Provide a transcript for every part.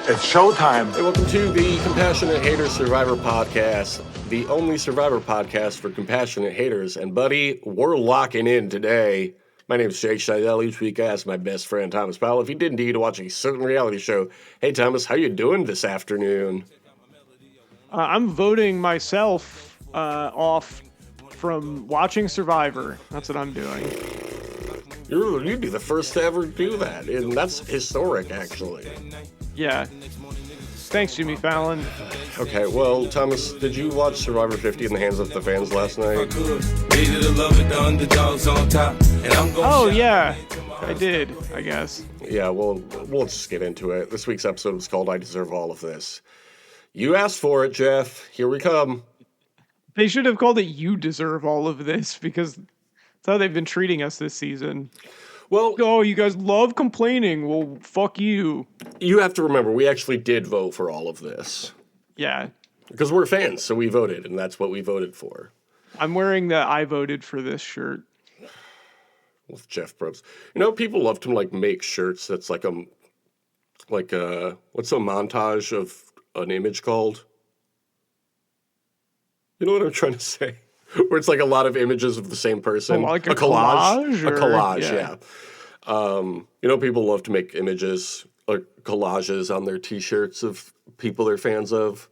It's showtime. Hey, welcome to the Compassionate Haters Survivor Podcast, the only Survivor podcast for compassionate haters. And buddy, we're locking in today. My name is Jake Scheidel. Each week I ask my best friend Thomas Powell if he did indeed watch a certain reality show. Hey Thomas, how you doing this afternoon? I'm voting myself off from watching Survivor. That's what I'm doing. You'd be the first to ever do that, and that's historic, actually. Yeah. Thanks, Jimmy Fallon. Okay, well, Thomas, did you watch Survivor 50 in the hands of the fans last night? Oh, yeah. I did, I guess. Yeah, well, we'll just get into it. This week's episode was called I Deserve All of This. You asked for it, Jeff. Here we come. They should have called it You Deserve All of This, because that's how they've been treating us this season. Well, oh, you guys love complaining. Well, fuck you. You have to remember, we actually did vote for all of this. Yeah. Because we're fans, so we voted, and that's what we voted for. I'm wearing the I voted for this shirt. With Jeff Probst. You know, people love to, make shirts that's what's a montage of an image called? You know what I'm trying to say? Where it's a lot of images of the same person. Like a collage? A collage, yeah. People love to make images or collages on their T-shirts of people they're fans of.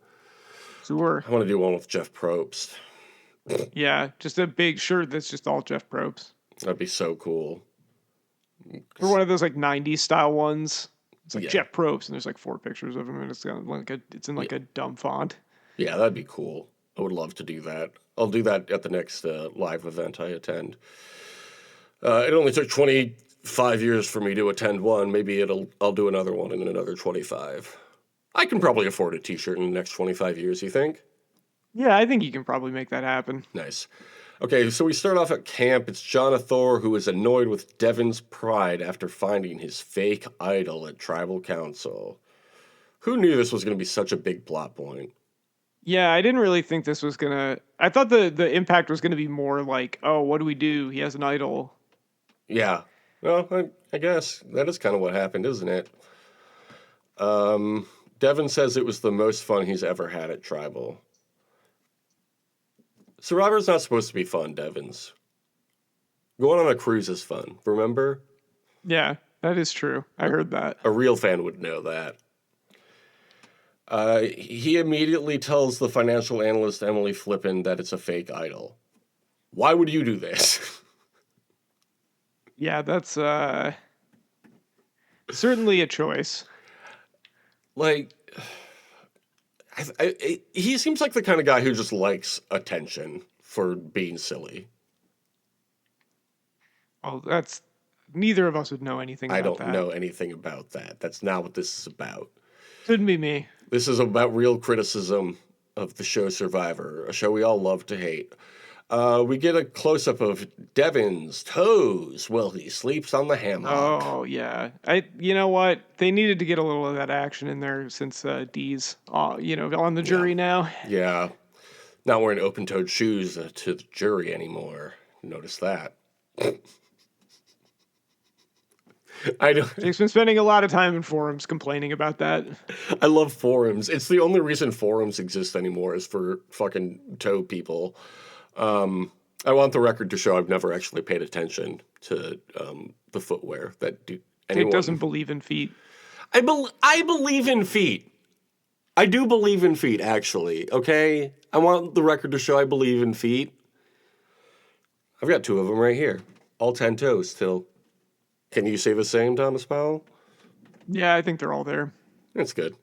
Sure. I want to do one with Jeff Probst. Yeah, just a big shirt that's just all Jeff Probst. That'd be so cool. Or one of those 90s style ones. It's yeah. Jeff Probst, and there's 4 pictures of him, and it's in a dumb font. Yeah, that'd be cool. I would love to do that. I'll do that at the next live event I attend. It only took 25 years for me to attend one. Maybe I'll do another one in another 25. I can probably afford a T-shirt in the next 25 years, you think? Yeah, I think you can probably make that happen. Nice. Okay, so we start off at camp. It's Jonathan who is annoyed with Devin's pride after finding his fake idol at Tribal Council. Who knew this was going to be such a big plot point? Yeah, I didn't really think this was going to... I thought the impact was going to be more oh, what do we do? He has an idol. Yeah. Well, I guess that is kind of what happened, isn't it? Devin says it was the most fun he's ever had at Tribal. Survivor's not supposed to be fun, Devins. Going on a cruise is fun, remember? Yeah, that is true. I heard that. A real fan would know that. He immediately tells the financial analyst Emily Flippin that it's a fake idol. Why would you do this? Yeah, that's certainly a choice. He seems like the kind of guy who just likes attention for being silly. Oh, neither of us would know anything about that. I don't know anything about that. That's not what this is about. Couldn't be me. This is about real criticism of the show Survivor, a show we all love to hate. We get a close-up of Devin's toes while he sleeps on the hammock. Oh, yeah. You know what? They needed to get a little of that action in there since Dee's, on the jury now. Yeah. Not wearing open-toed shoes to the jury anymore. Notice that. I know. Jake's been spending a lot of time in forums complaining about that. I love forums. It's the only reason forums exist anymore is for fucking toe people. I want the record to show I've never actually paid attention to the footwear that anyone... Jake doesn't believe in feet. I believe in feet. I do believe in feet, actually, okay? I want the record to show I believe in feet. I've got 2 of them right here. All 10 toes still. Can you say the same, Thomas Powell? Yeah, I think they're all there. That's good.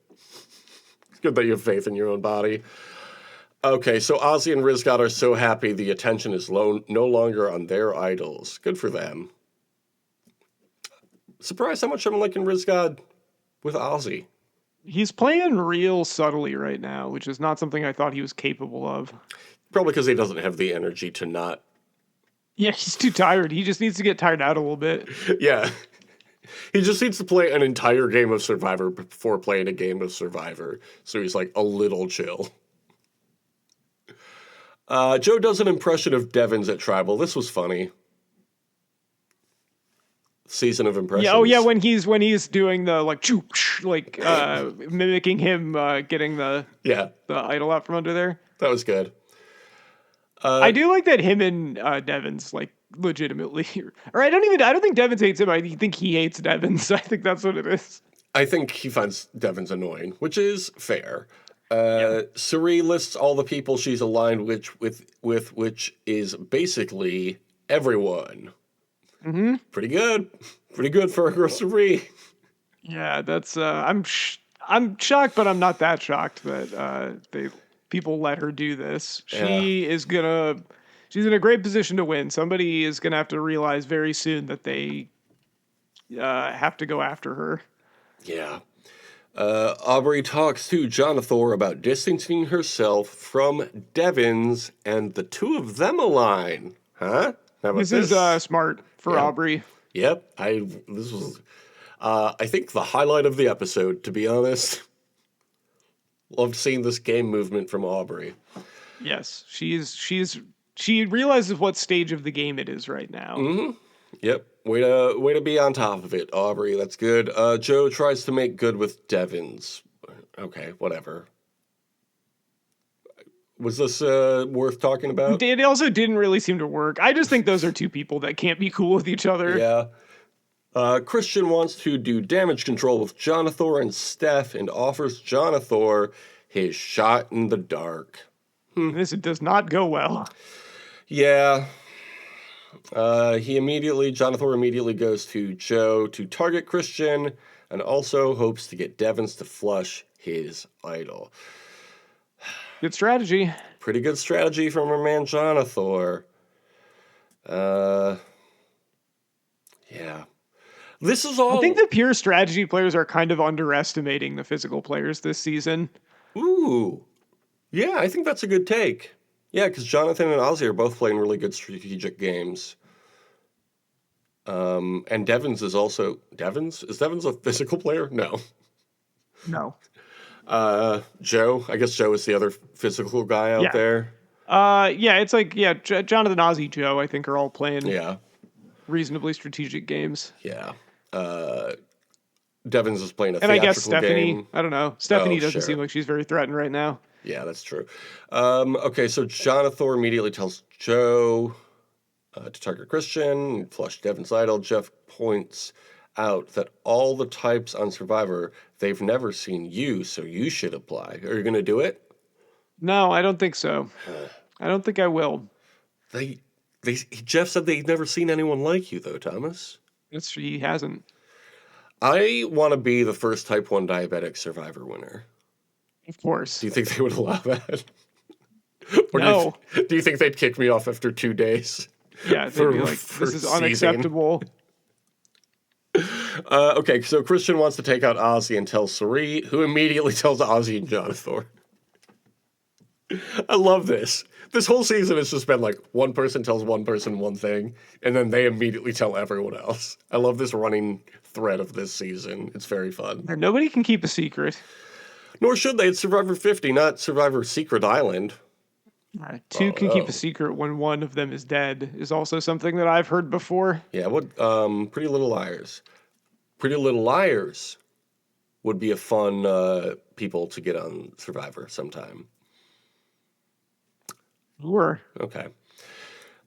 It's good that you have faith in your own body. Okay, so Ozzy and Rizgod are so happy the attention is no longer on their idols. Good for them. Surprised how much I'm liking Rizgod with Ozzy. He's playing real subtly right now, which is not something I thought he was capable of. Probably because he doesn't have the energy to not. Yeah, he's too tired. He just needs to get tired out a little bit. Yeah. He just needs to play an entire game of Survivor before playing a game of Survivor. So he's a little chill. Joe does an impression of Devin's at Tribal. This was funny. season of impressions. Yeah. Oh yeah. When he's doing the like mimicking him getting the idol out from under there. That was good. I do like that him and Devins like legitimately, or I don't think Devins hates him. I think he hates Devins. I think that's what it is. I think he finds Devins annoying, which is fair. Yeah. Suri lists all the people she's aligned with which is basically everyone. Mm-hmm. Pretty good for a girl, Suri. Yeah, that's I'm shocked, but I'm not that shocked that people let her do this. She's in a great position to win. Somebody is gonna have to realize very soon that they have to go after her. Yeah. Aubrey talks to Jonathan about distancing herself from Devins, and the two of them align. Huh? How about This is smart for Aubrey. Yep. This was I think the highlight of the episode, to be honest. Loved seeing this game movement from Aubrey. Yes, she realizes what stage of the game it is right now. Mm-hmm. Yep. Way to be on top of it, Aubrey. That's good. Joe tries to make good with Devins. Okay, whatever. Was this worth talking about? It also didn't really seem to work. I just think those are two people that can't be cool with each other. Yeah. Christian wants to do damage control with Jonathan and Steph and offers Jonathan his shot in the dark. This does not go well. Yeah. Jonathan immediately goes to Joe to target Christian and also hopes to get Devins to flush his idol. Good strategy. Pretty good strategy from our man Jonathan. Yeah. This is all... I think the pure strategy players are kind of underestimating the physical players this season. Ooh. Yeah, I think that's a good take. Yeah, because Jonathan and Ozzy are both playing really good strategic games. And Devins is also... Devins? Is Devins a physical player? No. No. Joe? I guess Joe is the other physical guy out there. It's like, Jonathan, Ozzy, Joe, I think are all playing reasonably strategic games. Yeah. Devins is playing a and theatrical I guess Stephanie, game. I don't know. Stephanie doesn't seem like she's very threatened right now. Yeah, that's true. Okay, so Jonathan immediately tells Joe to target Christian and flush Devins' idol. Jeff points out that all the types on Survivor, they've never seen you, so you should apply. Are you going to do it? No, I don't think so. I don't think I will. Jeff said they've never seen anyone like you, though, Thomas. He hasn't. I want to be the first type 1 diabetic Survivor winner. Of course. Do you think they would allow that? Or no. Do you think they'd kick me off after 2 days? Yeah, they'd be like, this is unacceptable. Okay, so Christian wants to take out Ozzy and tells Suri, who immediately tells Ozzy and Jonathan. I love this. This whole season has just been like one person tells one person one thing, and then they immediately tell everyone else. I love this running thread of this season. It's very fun. Nobody can keep a secret. Nor should they. It's Survivor 50, not Survivor Secret Island. Two can keep a secret when one of them is dead is also something that I've heard before. Yeah, Pretty Little Liars. Pretty Little Liars would be a fun people to get on Survivor sometime. Sure. Okay.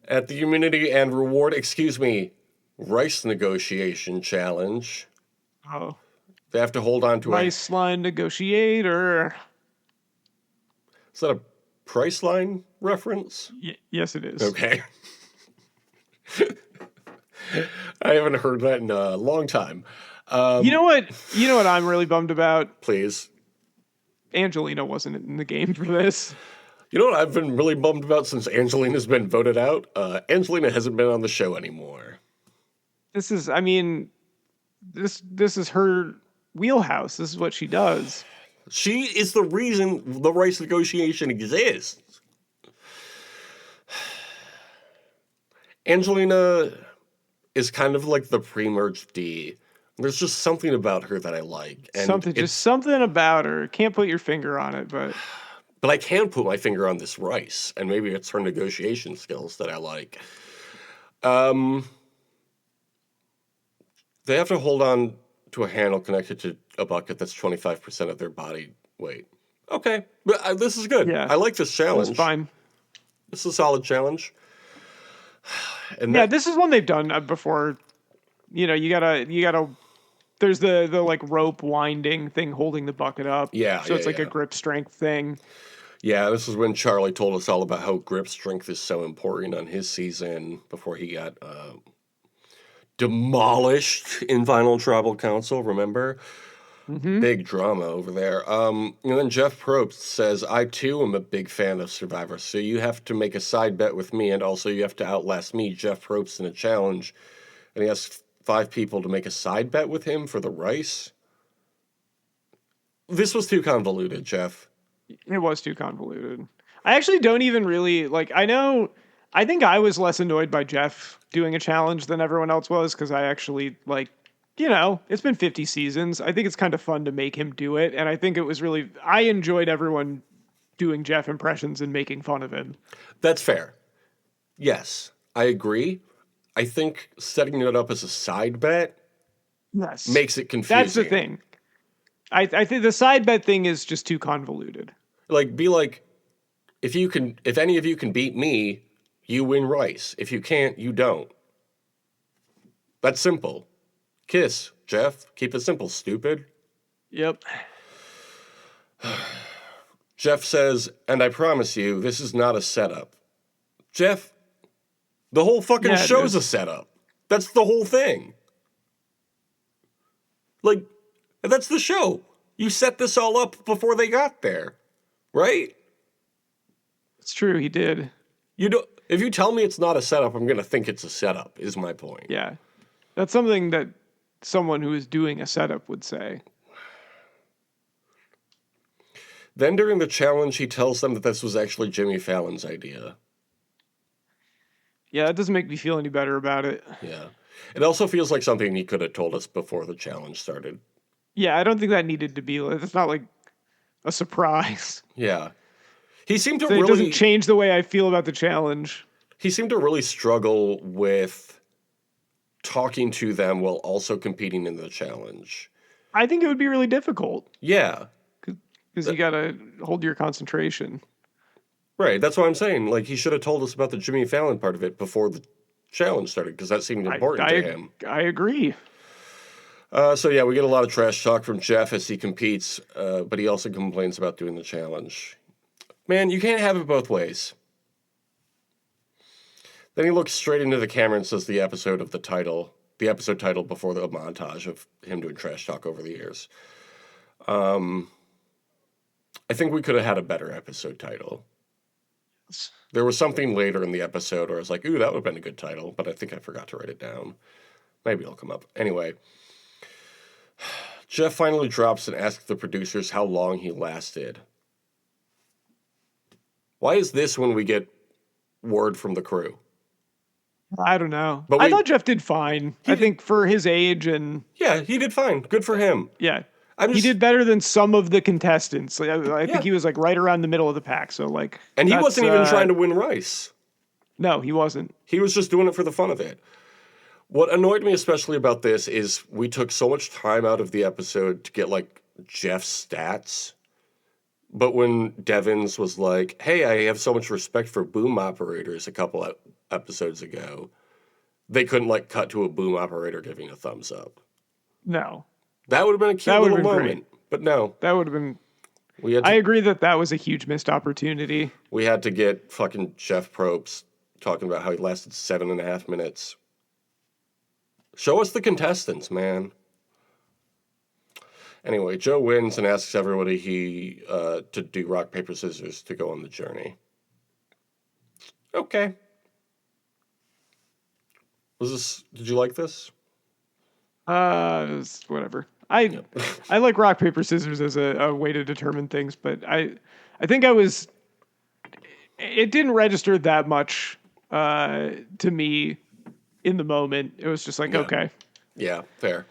At the Immunity and Reward, Rice Negotiation Challenge. Oh. They have to hold on to Rice line negotiator. Is that a Priceline reference? Yes, it is. Okay. I haven't heard that in a long time. You know what I'm really bummed about? Please. Angelina wasn't in the game for this. You know what I've been really bummed about since Angelina's been voted out? Angelina hasn't been on the show anymore. This is her wheelhouse. This is what she does. She is the reason the rice negotiation exists. Angelina is kind of like the pre-merged D. There's just something about her that I like. And something about her. Can't put your finger on it, but I can put my finger on this rice, and maybe it's her negotiation skills that I like. They have to hold on to a handle connected to a bucket that's 25% of their body weight. Okay, but this is good. Yeah, I like this it was challenge. fine. This is a solid challenge. And Yeah, that, this is one they've done before. You gotta. There's the like rope winding thing holding the bucket up. yeah, So yeah, it's like a yeah. grip strength thing. Yeah, this is when Charlie told us all about how grip strength is so important on his season before he got demolished in Final Tribal Council, remember? Hmm. Big drama over there. And then Jeff Probst says, I too am a big fan of Survivor, so you have to make a side bet with me, and also you have to outlast me, Jeff Probst, in a challenge. And he asks 5 people to make a side bet with him for the rice. This was too convoluted, Jeff. It was too convoluted. I actually don't even really like. I know. I think I was less annoyed by Jeff doing a challenge than everyone else was because I actually like. It's been 50 seasons. I think it's kind of fun to make him do it, and I think it was really. I enjoyed everyone doing Jeff impressions and making fun of him. That's fair. Yes, I agree. I think setting it up as a side bet Yes, makes it that's the confusing. thing. I think the side bet thing is just too convoluted. Like, be like, if any of you can beat me, you win rice. If you can't, you don't. That's simple. Kiss, Jeff. Keep it simple, stupid. Yep. Jeff says, and I promise you, this is not a setup. Jeff, the whole fucking Yeah, it show's a is. setup. That's the whole thing. Like, that's the show. You set this all up before they got there, right? It's true. He did. You don't. If you tell me it's not a setup, I'm gonna think it's a setup. Is my point. Yeah. That's something that someone who is doing a setup would say. Then during the challenge, he tells them that this was actually Jimmy Fallon's idea. Yeah, that doesn't make me feel any better about it. Yeah. It also feels like something he could have told us before the challenge started. Yeah, I don't think that needed to be. It's not like a surprise. Yeah. He seemed to So it doesn't really change the way I feel about the challenge. he seemed to really struggle with talking to them while also competing in the challenge. I think it would be really difficult Yeah. because you got to hold your concentration. Right. That's what I'm saying. Like he should have told us about the Jimmy Fallon part of it before the challenge started because that seemed important to him. I agree. So yeah, we get a lot of trash talk from Jeff as he competes, but he also complains about doing the challenge. Man, you can't have it both ways. Then he looks straight into the camera and says the episode title before the montage of him doing trash talk over the years. I think we could have had a better episode title. There was something later in the episode where I was like, ooh, that would have been a good title, but I think I forgot to write it down. Maybe it'll come up. Anyway, Jeff finally drops and asks the producers how long he lasted. Why is this when we get word from the crew? I don't know. But I thought Jeff did fine. I think for his age and Yeah, he did fine. Good for him. yeah, I'm he just, did better than some of the contestants. Like, I Yeah. think he was like right around the middle of the pack. So like, and he that's, wasn't even trying to win rice. No, he wasn't. He was just doing it for the fun of it. What annoyed me especially about this is we took so much time out of the episode to get like Jeff's stats. But when Devins was like, hey, I have so much respect for boom operators a couple of episodes ago, they couldn't like cut to a boom operator giving a thumbs up. No, That would have been a cute That little would've been moment. But no, that would have been. we had I to, agree that was a huge missed opportunity. we had to get fucking Jeff Probst talking about how he lasted 7.5 minutes. Show us the contestants, man. Anyway, Joe wins and asks everybody to do rock, paper, scissors to go on the journey. Okay. Did you like this? Whatever. I like rock paper scissors as a way to determine things, but I think it didn't register that much to me in the moment. It was just like, okay. Yeah, fair.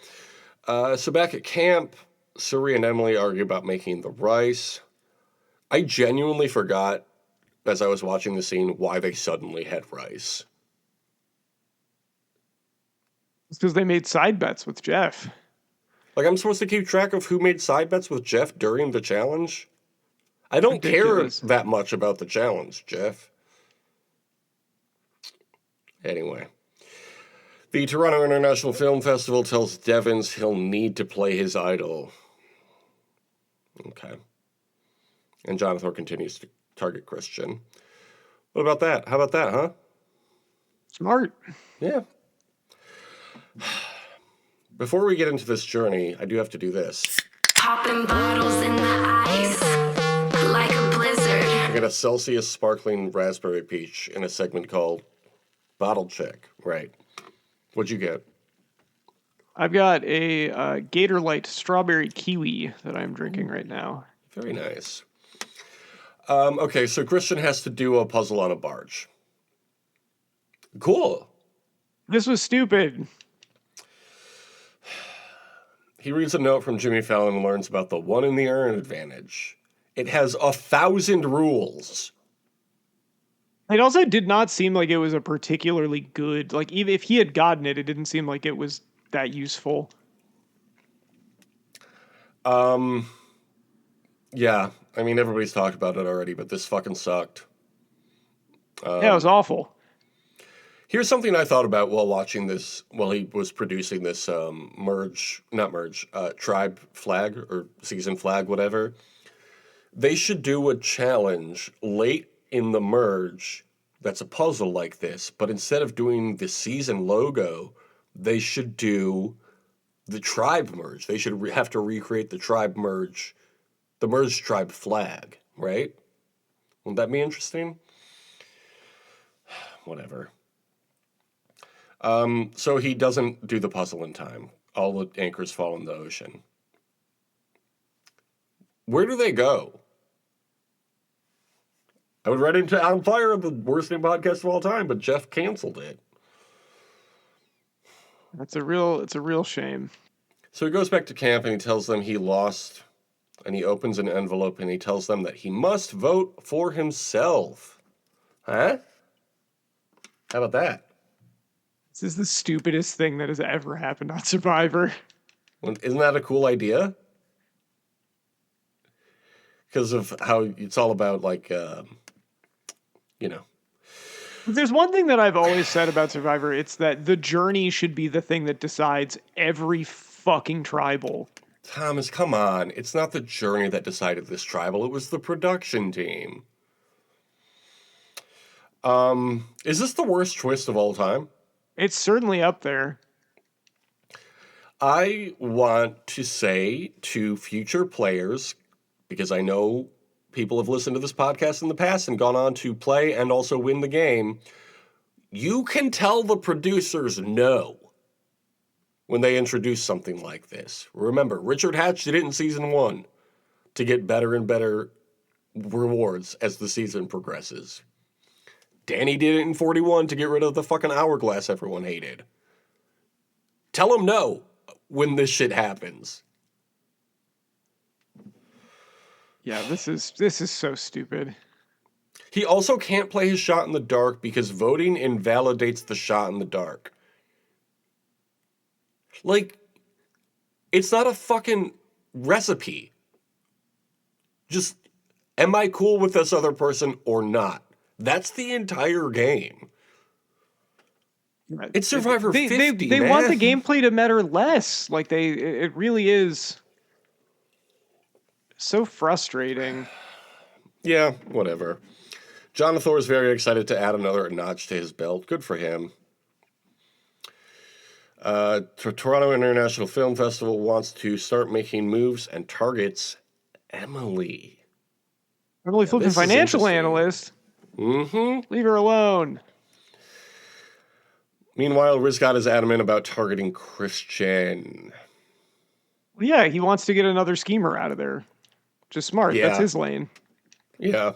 So back at camp, Suri and Emily argue about making the rice. I genuinely forgot, as I was watching the scene, why they suddenly had rice. It's because they made side bets with Jeff. Like, I'm supposed to keep track of who made side bets with Jeff during the challenge? I It's don't care ridiculous. that much about the challenge, Jeff. Anyway. The Toronto International Film Festival tells Devins he'll need to play his idol. Okay. And Jonathan continues to target Christian. What about that? How about that, huh? Smart. Yeah. Before we get into this journey, I do have to do this. Popping bottles in the ice like a blizzard. I got a Celsius sparkling raspberry peach in a segment called Bottle Check. Right. What'd you get? I've got a Gator Light strawberry kiwi that I'm drinking right now. Very nice. Okay, so Christian has to do a puzzle on a barge. Cool. This was stupid. He reads a note from Jimmy Fallon and learns about the one in the urn advantage. It has 1,000 rules. It also did not seem like it was a particularly good, like, even if he had gotten it, it didn't seem like it was that useful. Yeah, I mean, everybody's talked about it already, but this fucking sucked. Yeah, it was awful. Here's something I thought about while watching this, while he was producing this tribe flag or season flag, whatever. They should do a challenge late in the merge that's a puzzle like this, but instead of doing the season logo, they should do the tribe merge. They should have to recreate the tribe merge, the merge tribe flag, right? Wouldn't that be interesting? Whatever. So he doesn't do the puzzle in time. All the anchors fall in the ocean. Where do they go? I would write into On Fire, the worst name podcast of all time, but Jeff canceled it. It's a real shame. So he goes back to camp and he tells them he lost, and he opens an envelope and he tells them that he must vote for himself. Huh? How about that? This is the stupidest thing that has ever happened on Survivor. Isn't that a cool idea? Because of how it's all about, like, you know. If there's one thing that I've always said about Survivor, it's that the journey should be the thing that decides every fucking tribal. Thomas, come on. It's not the journey that decided this tribal. It was the production team. Is this the worst twist of all time? It's certainly up there. I want to say to future players, because I know people have listened to this podcast in the past and gone on to play and also win the game, you can tell the producers no when they introduce something like this. Remember, Richard Hatch did it in season 1 to get better and better rewards as the season progresses. Danny did it in 41 to get rid of the fucking hourglass everyone hated. Tell them no when this shit happens. Yeah, this is so stupid. He also can't play his shot in the dark because voting invalidates the shot in the dark. Like, it's not a fucking recipe. Just, am I cool with this other person or not? That's the entire game. It's Survivor 50, They man. want the gameplay to matter less. Like, it really is so frustrating. Yeah, whatever. Jonathan is very excited to add another notch to his belt. Good for him. Toronto International Film Festival wants to start making moves and targets Emily. Emily Flippin, this is financial interesting. analyst. Mm-hmm. Leave her alone. Meanwhile, Rizgat is adamant about targeting Christian. Well, yeah, he wants to get another schemer out of there. Just smart. Yeah. That's his lane. Yeah.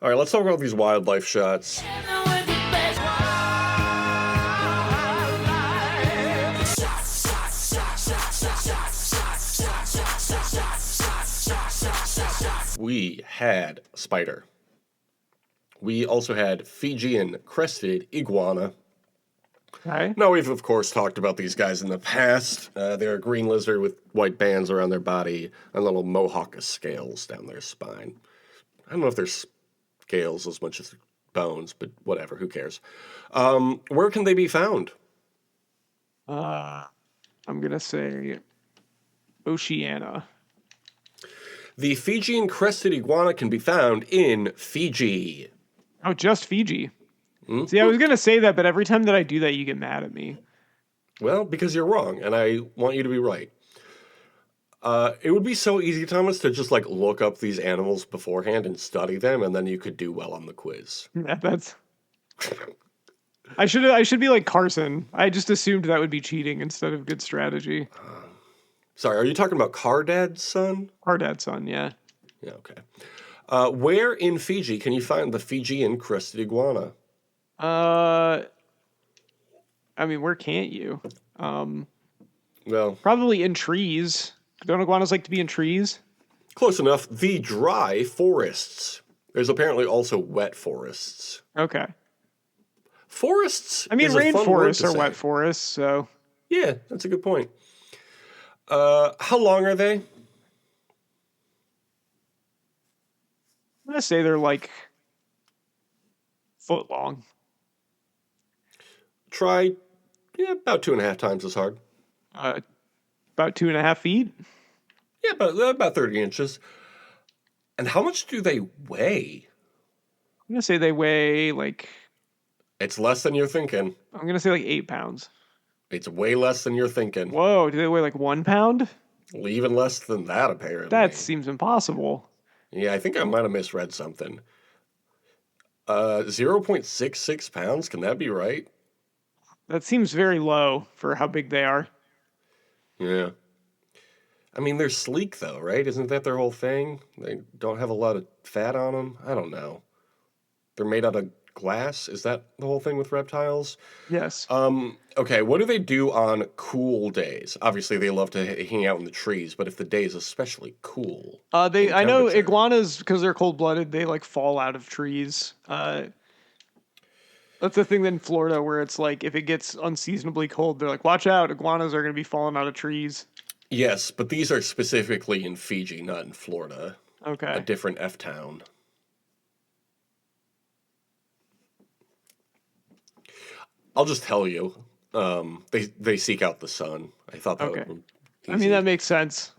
All right, let's talk about these wildlife shots. We had spider. We also had Fijian crested iguana. Okay. Now, we've, of course, talked about these guys in the past. They're a green lizard with white bands around their body and little mohawk scales down their spine. I don't know if they're scales as much as bones, but whatever, who cares? Where can they be found? I'm gonna say Oceania. The Fijian crested iguana can be found in Fiji. Oh, just Fiji. See, I was gonna say that, but every time that I do that, you get mad at me. Well, because you're wrong, and I want you to be right. It would be so easy, Thomas, to just like look up these animals beforehand and study them, and then you could do well on the quiz. That's. I should be like Carson. I just assumed that would be cheating instead of good strategy. Sorry, are you talking about Cardad's son? Our dad's son, yeah. Yeah, okay. Where in Fiji can you find the Fijian crested iguana? I mean, where can't you? Well, Probably in trees. Don't iguanas like to be in trees? close enough. The dry forests. There's apparently also wet forests. Okay. Forests. I mean, is a fun word rainforests to are say. wet forests, so Yeah, that's a good point. How long are they? I'm gonna say they're like foot long. Try, about 2.5 times as hard. About 2.5 feet. Yeah, about 30 inches. And how much do they weigh? I'm gonna say they weigh like It's less than you're thinking. I'm gonna say like 8 pounds. It's way less than you're thinking. Whoa, do they weigh like 1 pound? Well, even less than that, apparently. That seems impossible. Yeah, I think I might have misread something. 0.66 pounds, can that be right? That seems very low for how big they are. Yeah. I mean, they're sleek, though, right? Isn't that their whole thing? They don't have a lot of fat on them? I don't know. They're made out of glass? Is that the whole thing with reptiles? Yes. Okay, what do they do on cool days? Obviously, they love to hang out in the trees, but if the day is especially cool. I know temperature. iguanas, because they're cold blooded, they like fall out of trees. That's the thing in Florida where it's like if it gets unseasonably cold, they're like, watch out, iguanas are gonna be falling out of trees. Yes, but these are specifically in Fiji, not in Florida. A Okay. different F town. I'll just tell you. They seek out the sun. I thought that Okay. would be I mean easy. that makes sense.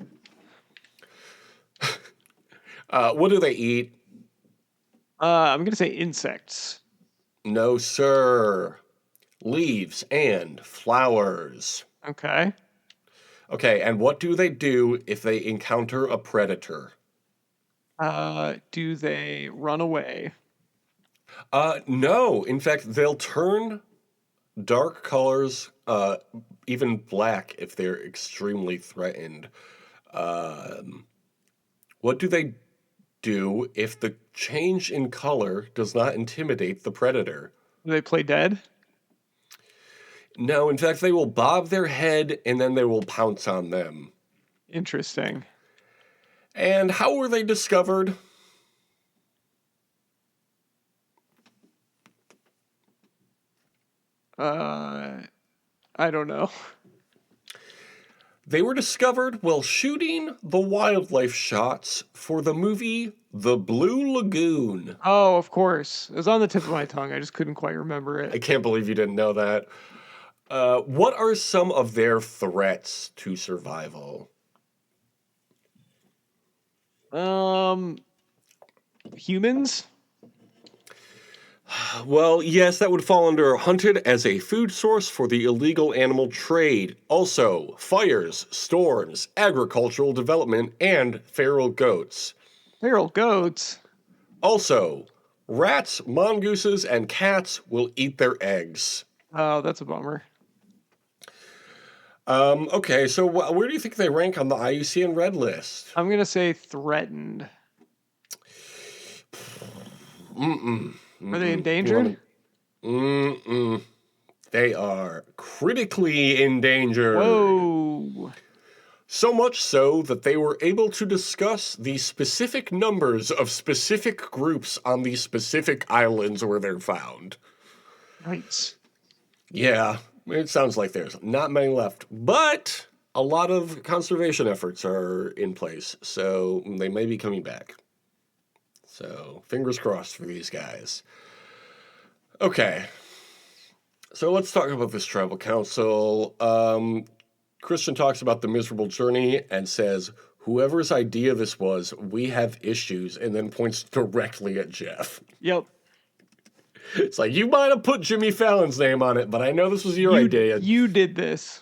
What do they eat? I'm gonna say insects. No, sir. Leaves and flowers. Okay. Okay, and what do they do if they encounter a predator? Do they run away? No. In fact, they'll turn dark colors, even black, if they're extremely threatened. What do they do if the change in color does not intimidate the predator? Do they play dead? No, in fact, they will bob their head and then they will pounce on them. Interesting. And how were they discovered? I don't know. They were discovered while shooting the wildlife shots for the movie The Blue Lagoon. Oh, of course. It was on the tip of my tongue. I just couldn't quite remember I it. can't believe you didn't know that. What are some of their threats to survival? Humans? Well, yes, that would fall under hunted as a food source for the illegal animal trade. Also, fires, storms, agricultural development, and feral goats. Feral goats? Also, rats, mongooses, and cats will eat their eggs. Oh, that's a bummer. Okay, so where do you think they rank on the IUCN Red List? I'm gonna say threatened. Are they endangered? They are critically endangered. Whoa. So much so that they were able to discuss the specific numbers of specific groups on the specific islands where they're found. Nice. Yeah, it sounds like there's not many left, but a lot of conservation efforts are in place, so they may be coming back. So fingers crossed for these guys. Okay, so let's talk about this tribal council. Christian talks about the miserable journey and says, whoever's idea this was, we have issues, and then points directly at Jeff. Yep. It's like, you might have put Jimmy Fallon's name on it, but I know this was your idea. You did this.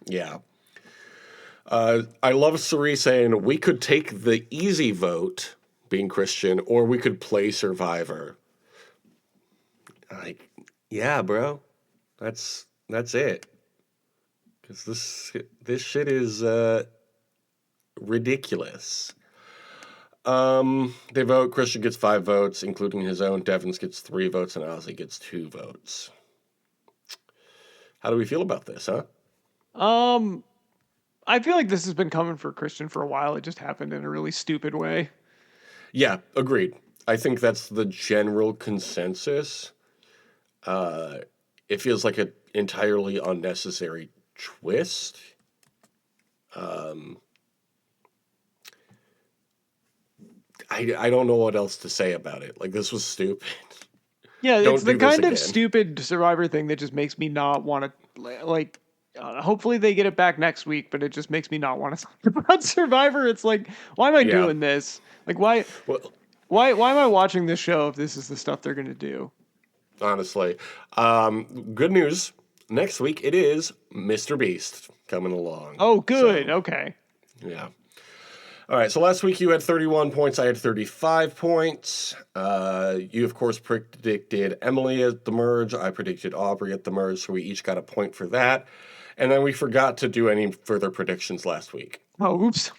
Yeah. I love Suri saying, we could take the easy vote, being Christian, or we could play Survivor. Like, yeah, bro. That's it. Because this shit is ridiculous. They vote. Christian gets 5 votes, including his own. Devins gets 3 votes, and Ozzy gets 2 votes. How do we feel about this, huh? I feel like this has been coming for Christian for a while. It just happened in a really stupid way. Yeah, agreed. I think that's the general consensus. It feels like an entirely unnecessary twist. I don't know what else to say about it. Like, this was stupid. Yeah, it's the kind of again. stupid Survivor thing that just makes me not want to, like, hopefully they get it back next week, but it just makes me not want to talk about Survivor. It's like, why am I doing this? Like, why am I watching this show if this is the stuff they're going to do? Honestly. Good news. Next week, it is Mr. Beast coming along. Oh, good. So, okay. yeah. All right, so last week you had 31 points. I had 35 points. You, of course, predicted Emily at the merge. I predicted Aubrey at the merge, so we each got a point for that. And then we forgot to do any further predictions last week. Oh, oops.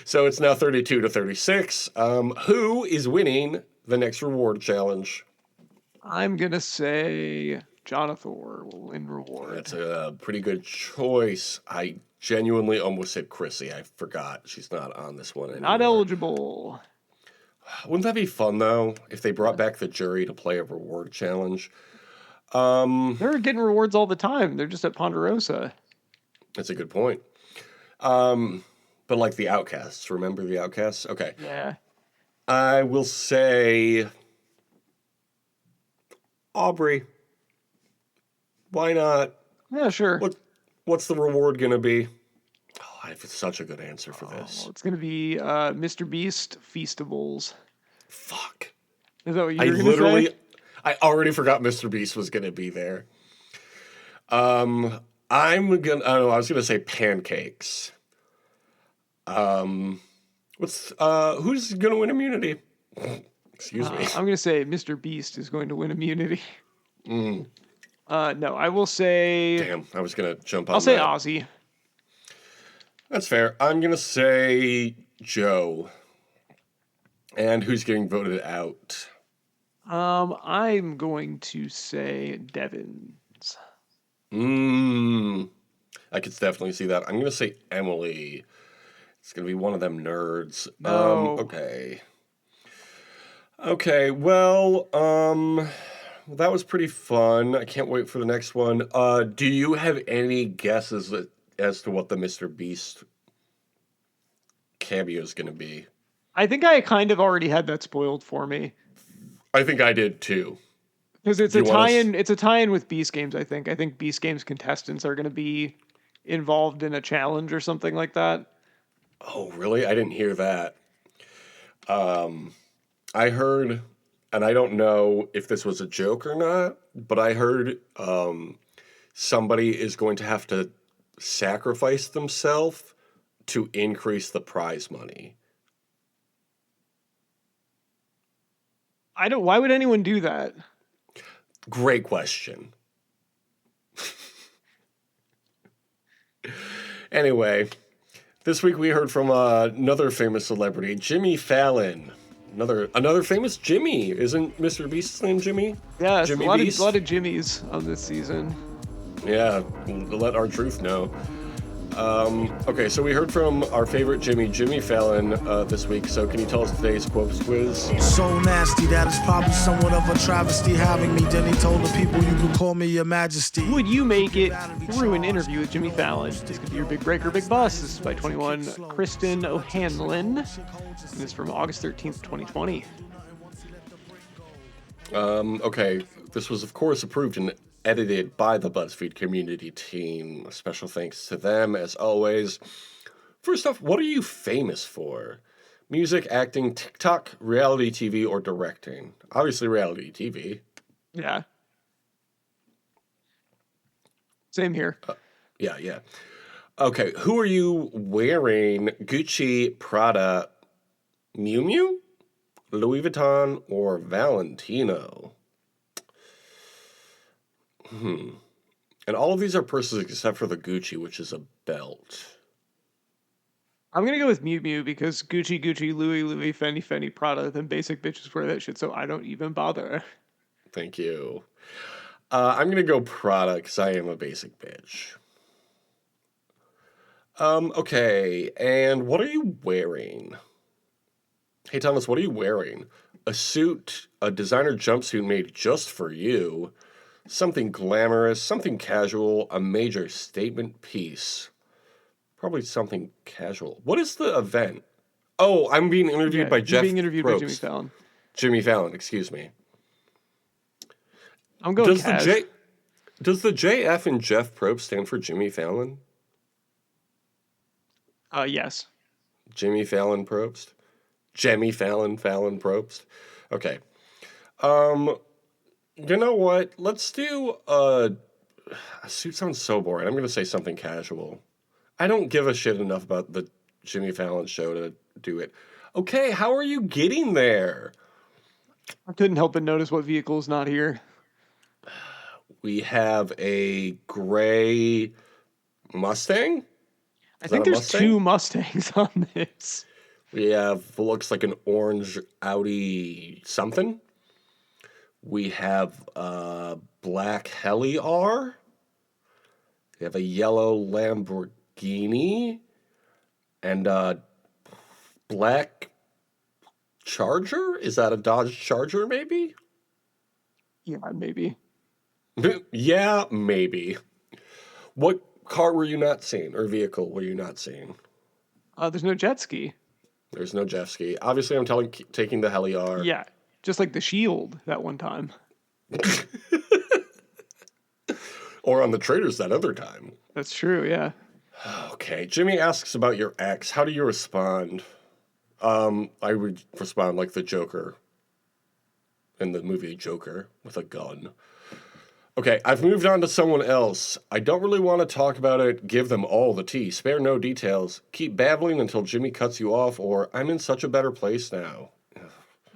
So it's now 32 to 36. Who is winning the next reward challenge? I'm going to say Jonathan will win reward. That's a pretty good choice. I genuinely almost said Chrissy. I forgot. She's not on this one anymore. Not eligible. Wouldn't that be fun, though, if they brought back the jury to play a reward challenge? They're getting rewards all the time. They're just at Ponderosa. That's a good point. But like the Outcasts. Remember the Outcasts? Okay. Yeah. I will say Aubrey. Why not? Yeah, sure. What's the reward going to be? Oh, I have such a good answer for this. Well, it's going to be Mr. Beast Feastables. Fuck. Is that what you were going to say? I already forgot Mr. Beast was going to be there. I was going to say pancakes. Who's going to win immunity? Excuse me. I'm going to say Mr. Beast is going to win immunity. No, I will say... Damn, I was going to jump on I'll say that. Ozzy. That's fair. I'm going to say Joe. And who's getting voted out? I'm going to say Devins. I could definitely see that. I'm going to say Emily. It's going to be one of them nerds. No. Okay. Okay, well, that was pretty fun. I can't wait for the next one. Do you have any guesses as to what the Mr. Beast cameo is going to be? I think I kind of already had that spoiled for me. I think I did too. Because it's a tie-in. It's a tie-in with Beast Games. I think Beast Games contestants are going to be involved in a challenge or something like that. Oh, really? I didn't hear that. I heard, and I don't know if this was a joke or not, but I heard somebody is going to have to sacrifice themselves to increase the prize money. Why would anyone do that? Great question. Anyway, this week we heard from another famous celebrity, Jimmy Fallon. Another famous Jimmy. Isn't Mr. Beast's name Jimmy? Yeah, Jimmy a lot Beast? of Jimmys on this season. Yeah, let our truth know. Okay, so we heard from our favorite Jimmy Fallon, this week. So can you tell us today's quotes quiz? So nasty that it's probably somewhat of a travesty having me. Then he told the people you could call me your majesty. Would you make it through an interview with Jimmy Fallon? This could be your big breaker, big boss. This is by 21 Kristen O'Hanlon. And this is from August 13th, 2020. Okay, this was, of course, approved and edited by the BuzzFeed community team. Special thanks to them, as always. First off, what are you famous for? Music, acting, TikTok, reality TV, or directing? Obviously, reality TV. Yeah. Same here. Yeah. Okay, who are you wearing? Gucci, Prada, Miu Miu, Louis Vuitton, or Valentino? And all of these are purses except for the Gucci, which is a belt. I'm going to go with Miu Miu because Gucci, Louis, Fendi, Prada, then basic bitches wear that shit, so I don't even bother. Thank you. I'm going to go Prada because I am a basic bitch. Okay, and what are you wearing? Hey, Thomas, what are you wearing? A suit, a designer jumpsuit made just for you, something glamorous, something casual, a major statement piece. Probably something casual. What is the event? Oh, I'm being interviewed by Jeff being interviewed by Probst. Jimmy Fallon. Jimmy Fallon, excuse me. I'm going cash. Does the JF in Jeff Probst stand for Jimmy Fallon? Yes. Jimmy Fallon Probst? Jemmy Fallon Probst? Okay. You know what? Let's do a suit sounds so boring. I'm going to say something casual. I don't give a shit enough about the Jimmy Fallon show to do it. Okay, how are you getting there? I couldn't help but notice what vehicle is not here. We have a gray Mustang. I think there's two Mustangs on this. We have what looks like an orange Audi something. We have a black Heli R. We have a yellow Lamborghini. And a black Charger? Is that a Dodge Charger, maybe? Yeah, maybe. Yeah, maybe. What car were you not seeing, or vehicle were you not seeing? There's no jet ski. There's no jet ski. Obviously, I'm taking the Heli R. Yeah, just like the Shield that one time. Or on the Traders that other time. That's true, yeah. Okay, Jimmy asks about your ex. How do you respond? I would respond like the Joker in the movie Joker with a gun. Okay, I've moved on to someone else. I don't really want to talk about it. Give them all the tea. Spare no details. Keep babbling until Jimmy cuts you off, or I'm in such a better place now.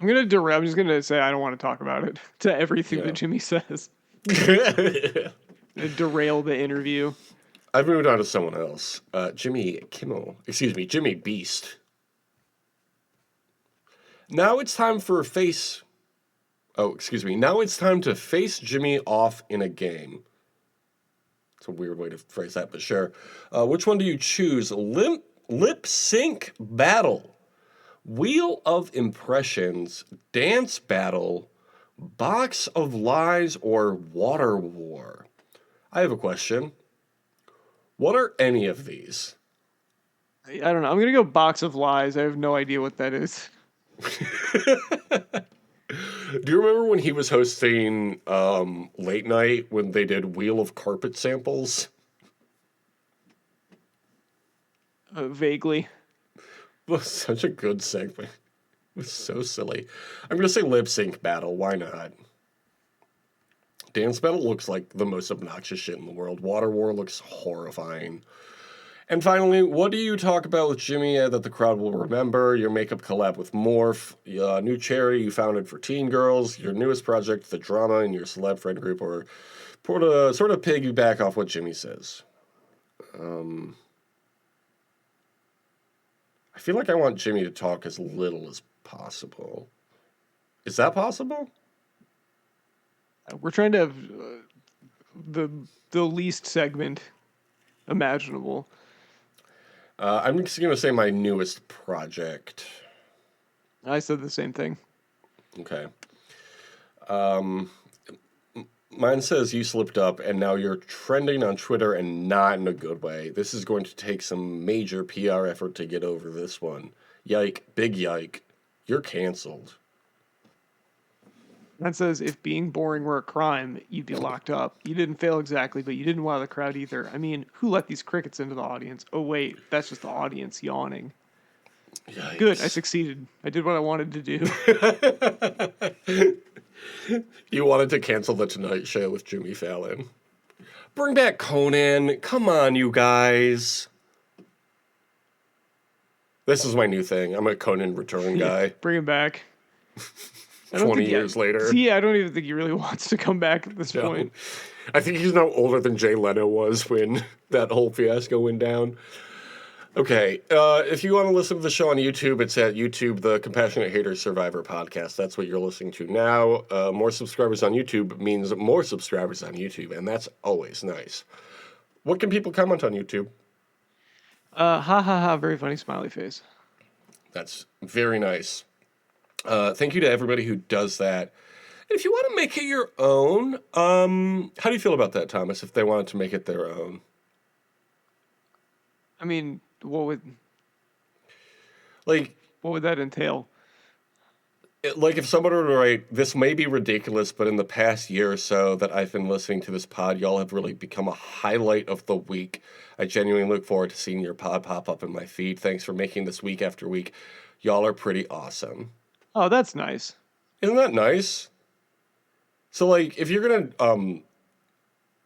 I'm just gonna say I don't want to talk about it to everything that Jimmy says. Derail the interview. I've moved on to someone else. Jimmy Beast. Now it's time to face Jimmy off in a game. It's a weird way to phrase that, but sure. Which one do you choose? Lip sync battle, wheel of impressions, dance battle, box of lies, or water war? I have a question. What are any of these? I don't know. I'm gonna go box of lies. I have no idea what that is. Do you remember when he was hosting Late Night when they did Wheel of Carpet samples? Vaguely. It was such a good segment. It was so silly. I'm going to say lip sync battle. Why not? Dance battle looks like the most obnoxious shit in the world. Water war looks horrifying. And finally, what do you talk about with Jimmy that the crowd will remember? Your makeup collab with Morph, new charity you founded for teen girls, your newest project, the drama in your celeb friend group, or sort of piggyback off what Jimmy says. I feel like I want Jimmy to talk as little as possible. Is that possible? We're trying to have the least segment imaginable. I'm just going to say my newest project. I said the same thing. Okay. Mine says you slipped up and now you're trending on Twitter and not in a good way. This is going to take some major PR effort to get over this one. Yike, big yike. You're canceled. That says, if being boring were a crime, you'd be locked up. You didn't fail exactly, but you didn't wow the crowd either. I mean, who let these crickets into the audience? Oh, wait, that's just the audience yawning. Yikes. Good, I succeeded. I did what I wanted to do. You wanted to cancel the Tonight Show with Jimmy Fallon. Bring back Conan. Come on, you guys. This is my new thing. I'm a Conan return guy. Bring him back. 20 years later. See, I don't even think he really wants to come back at this point. I think he's now older than Jay Leno was when that whole fiasco went down. Okay, if you want to listen to the show on YouTube, it's at YouTube, the Compassionate Haters Survivor podcast. That's what you're listening to now. More subscribers on YouTube means more subscribers on YouTube, and that's always nice. What can people comment on YouTube? Ha ha ha, very funny smiley face. That's very nice. Thank you to everybody who does that. And if you want to make it your own, how do you feel about that, Thomas, if they wanted to make it their own? I mean, what would that entail? Like if somebody were to write, this may be ridiculous, but in the past year or so that I've been listening to this pod, y'all have really become a highlight of the week. I genuinely look forward to seeing your pod pop up in my feed. Thanks for making this week after week. Y'all are pretty awesome. Oh, that's nice. Isn't that nice? So, like, if you're going to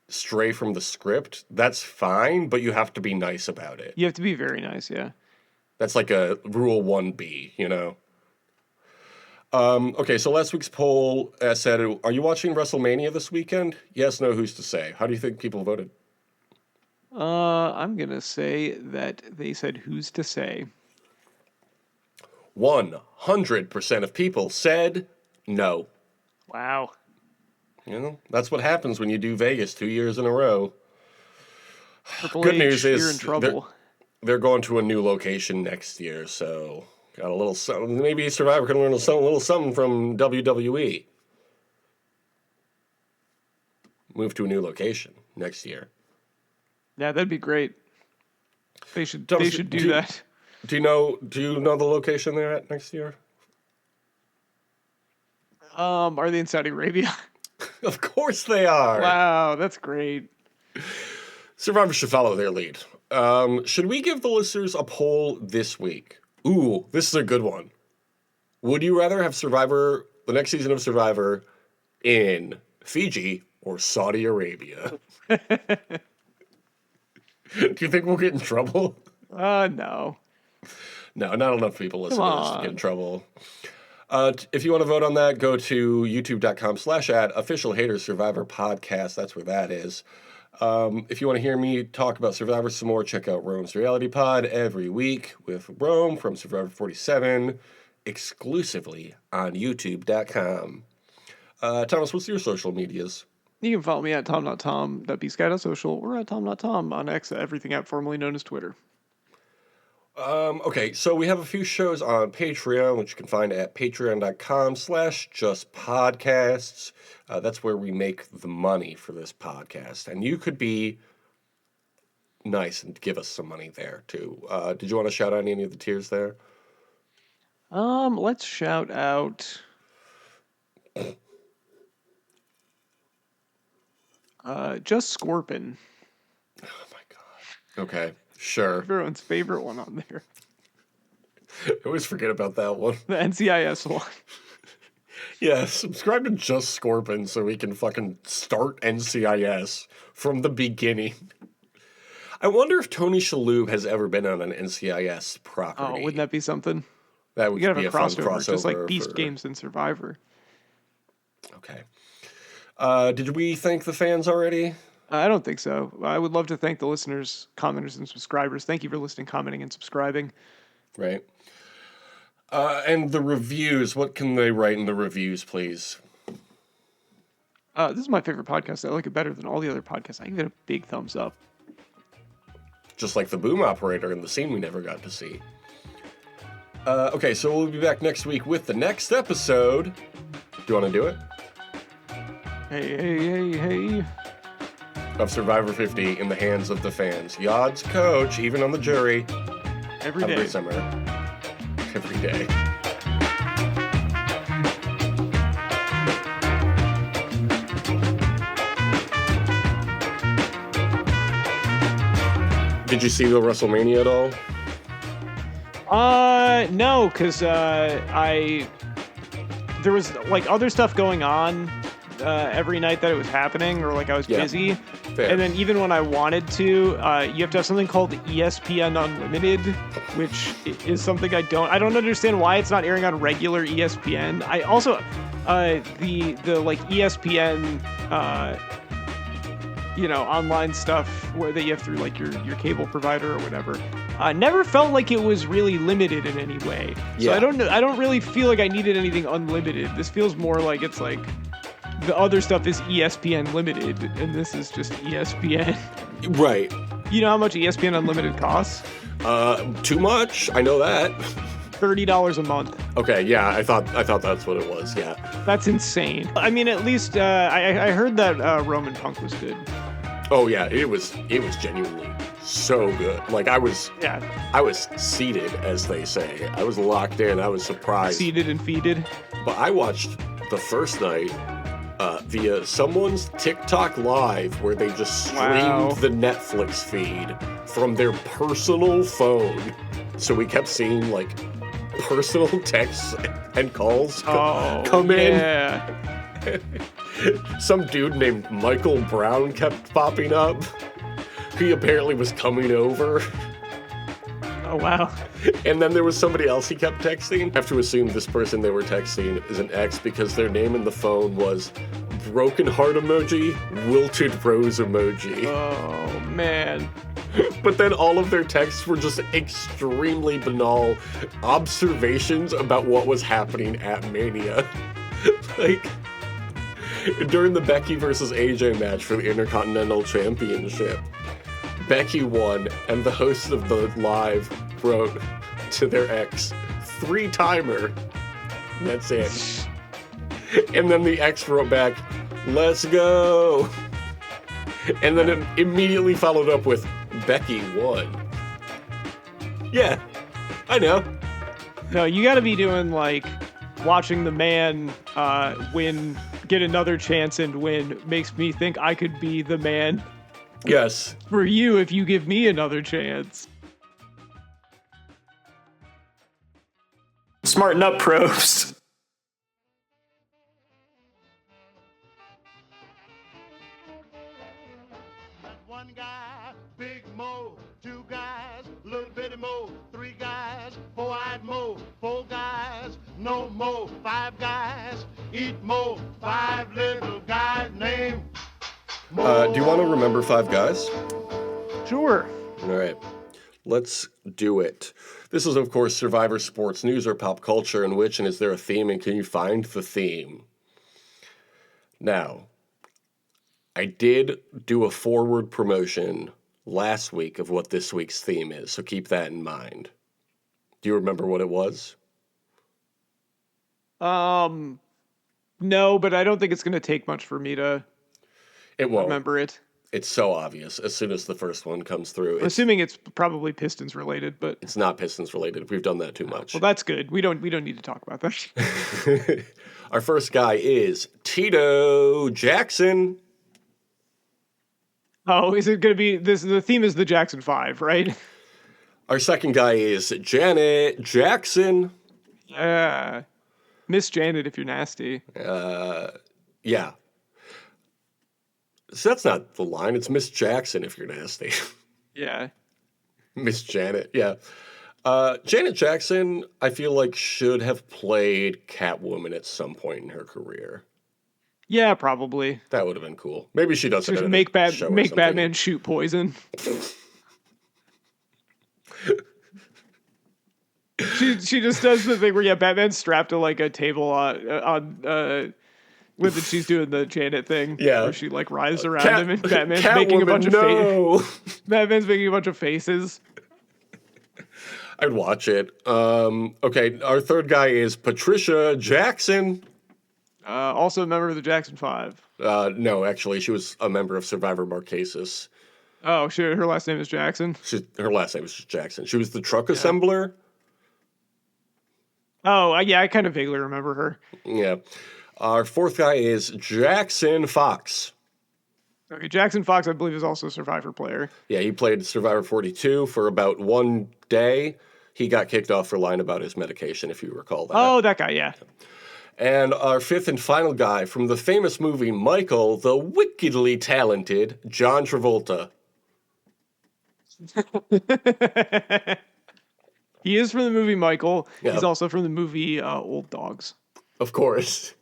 stray from the script, that's fine, but you have to be nice about it. You have to be very nice, yeah. That's like a rule 1B, you know? Okay, so last week's poll said, are you watching WrestleMania this weekend? Yes, no, who's to say? How do you think people voted? I'm going to say that they said who's to say. 100% of people said no. Wow. You know, that's what happens when you do Vegas 2 years in a row. Triple Good H, news is you're in trouble. They're going to a new location next year, so got a little something. Maybe Survivor can learn a little something from WWE. Move to a new location next year. Yeah, that'd be great. They should do that. Do you know the location they're at next year? Are they in Saudi Arabia? Of course they are. Wow, that's great. Survivor should follow their lead. Should we give the listeners a poll this week? Ooh, this is a good one. Would you rather have Survivor, the next season of Survivor, in Fiji or Saudi Arabia? Do you think we'll get in trouble? No. No, not enough people listen to this to get in trouble. If you want to vote on that, go to youtube.com/@officialhatersurvivor podcast. That's where that is. If you want to hear me talk about Survivor some more, check out Rome's Reality Pod every week with Rome from Survivor 47, exclusively on youtube.com. Thomas, what's your social medias? You can follow me at tom.tom.bsky.social or at tom.tom on X, everything app formerly known as Twitter. Okay, so we have a few shows on Patreon, which you can find at patreon.com/justpodcasts. That's where we make the money for this podcast. And you could be nice and give us some money there, too. Did you want to shout out any of the tiers there? Let's shout out... Just Scorpion. Oh, my God. Okay, sure. Everyone's favorite one on there. I always forget about that one. The NCIS one. Yeah, subscribe to Just Scorpion so we can fucking start NCIS from the beginning. I wonder if Tony Shalhoub has ever been on an NCIS property. Oh, wouldn't that be something? That would We gotta be a have a fun crossover, just like Beast for... Games and Survivor. Okay. Did we thank the fans already? I don't think so. I would love to thank the listeners, commenters, and subscribers. Thank you for listening, commenting, and subscribing. Right. And the reviews, what can they write in the reviews, please? This is my favorite podcast. I like it better than all the other podcasts. I give it a big thumbs up. just like the boom operator in the scene we never got to see. Okay, so we'll be back next week with the next episode. Do you want to do it? Hey. Of Survivor 50 in the hands of the fans. Yod's coach, even on the jury. Every day. Every summer. Every day. Did you see the WrestleMania at all? No, because there was like other stuff going on every night that it was happening, or like I was busy. Fair. And then even when I wanted to, you have to have something called ESPN Unlimited, which is something I don't understand why it's not airing on regular ESPN. I also the like ESPN online stuff where that you have through like your cable provider or whatever. Never felt like it was really limited in any way. So Yeah. I don't really feel like I needed anything unlimited. This feels more like it's like the other stuff is ESPN limited and this is just ESPN. Right. You know how much ESPN Unlimited costs? Too much. I know that. $30 a month. Okay, yeah, I thought that's what it was. Yeah. That's insane. I mean, at least I heard that Roman Punk was good. Oh yeah, it was genuinely so good. Like I was seated, as they say. I was locked in. I was surprised. Seated and feeded. But I watched the first night via someone's TikTok live where they just streamed the Netflix feed from their personal phone. So we kept seeing like personal texts and calls come in. Some dude named Michael Brown kept popping up. He apparently was coming over. Oh, wow. And then there was somebody else he kept texting. I have to assume this person they were texting is an ex because their name in the phone was broken heart emoji, wilted rose emoji. Oh, man. But then all of their texts were just extremely banal observations about what was happening at Mania. Like, during the Becky versus AJ match for the Intercontinental Championship, Becky won, and the host of the live wrote to their ex, 3-timer. That's it. And then the ex wrote back, let's go. And then it immediately followed up with, Becky won. Yeah, I know. No, you gotta be doing like watching the man get another chance and win makes me think I could be the man. Yes. For you if you give me another chance. Smarten up, pros. One guy, big Mo, 2 guys, little bitty Mo, 3 guys, 4-eyed Mo, 4 guys, no Mo, 5 guys, eat Mo, 5 little guys named Mo. Do you want to remember 5 guys? Sure. All right. Let's do it. This is, of course, Survivor Sports News or Pop Culture, in which, and is there a theme, and can you find the theme? Now, I did do a forward promotion last week of what this week's theme is, so keep that in mind. Do you remember what it was? No, but I don't think it's going to take much for me to remember it. It's so obvious as soon as the first one comes through. Assuming it's probably Pistons related, but it's not Pistons related. We've done that too much. Well, that's good. We don't need to talk about that. Our first guy is Tito Jackson. Oh, is it going to be this? The theme is the Jackson 5, right? Our second guy is Janet Jackson. Yeah. Miss Janet if you're nasty. Yeah. So that's not the line. It's Miss Jackson if you're nasty. Yeah. Miss Janet, yeah. Janet Jackson, I feel like, should have played Catwoman at some point in her career. Yeah, probably. That would have been cool. Maybe she does it. Just make Batman shoot poison. She just does the thing where Batman's strapped to like a table on When she's doing the Janet thing, Yeah. where she like writhes around him, and Batman's making a Catwoman, bunch of no. Batman's making a bunch of faces. I'd watch it. Okay, our third guy is Patricia Jackson. Also a member of the Jackson 5. No, actually, she was a member of Survivor Marquesas. Oh shit, her last name is Jackson. Her last name was just Jackson. She was the truck assembler. Oh yeah, I kind of vaguely remember her. Yeah. Our fourth guy is Jackson Fox. Okay, Jackson Fox, I believe, is also a Survivor player. Yeah, he played Survivor 42 for about one day. He got kicked off for lying about his medication, if you recall that. Oh, that guy, yeah. And our fifth and final guy from the famous movie Michael, the wickedly talented John Travolta. He is from the movie Michael. Yeah. He's also from the movie Old Dogs. Of course.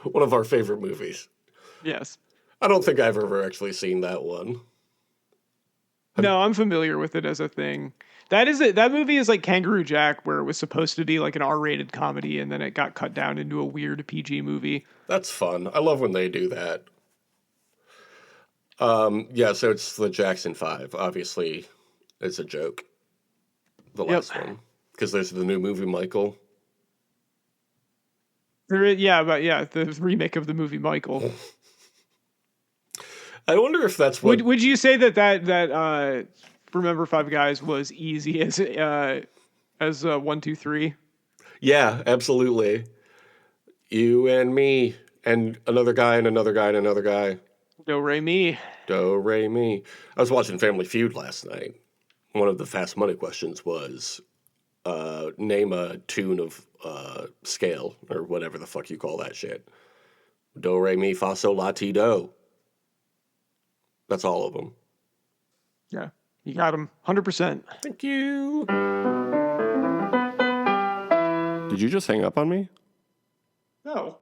One of our favorite movies. Yes. I don't think I've ever actually seen that one. No, I'm familiar with it as a thing. That is it. That movie is like Kangaroo Jack, where it was supposed to be like an R-rated comedy, and then it got cut down into a weird PG movie. That's fun. I love when they do that. Yeah, so it's the Jackson 5. Obviously, it's a joke. The last one. Because there's the new movie, Michael. The remake of the movie Michael. I wonder if that's what... Would you say that Remember Five Guys was easy as 1, 2, 3? Yeah, absolutely. You and me, and another guy, and another guy, and another guy. Do re mi. Do, re, mi. I was watching Family Feud last night. One of the Fast Money questions was, name a tune of scale, or whatever the fuck you call that shit. Do, re, mi, fa, sol, la, ti, do. That's all of them. Yeah, you got him 100%. Thank you. Did you just hang up on me? No.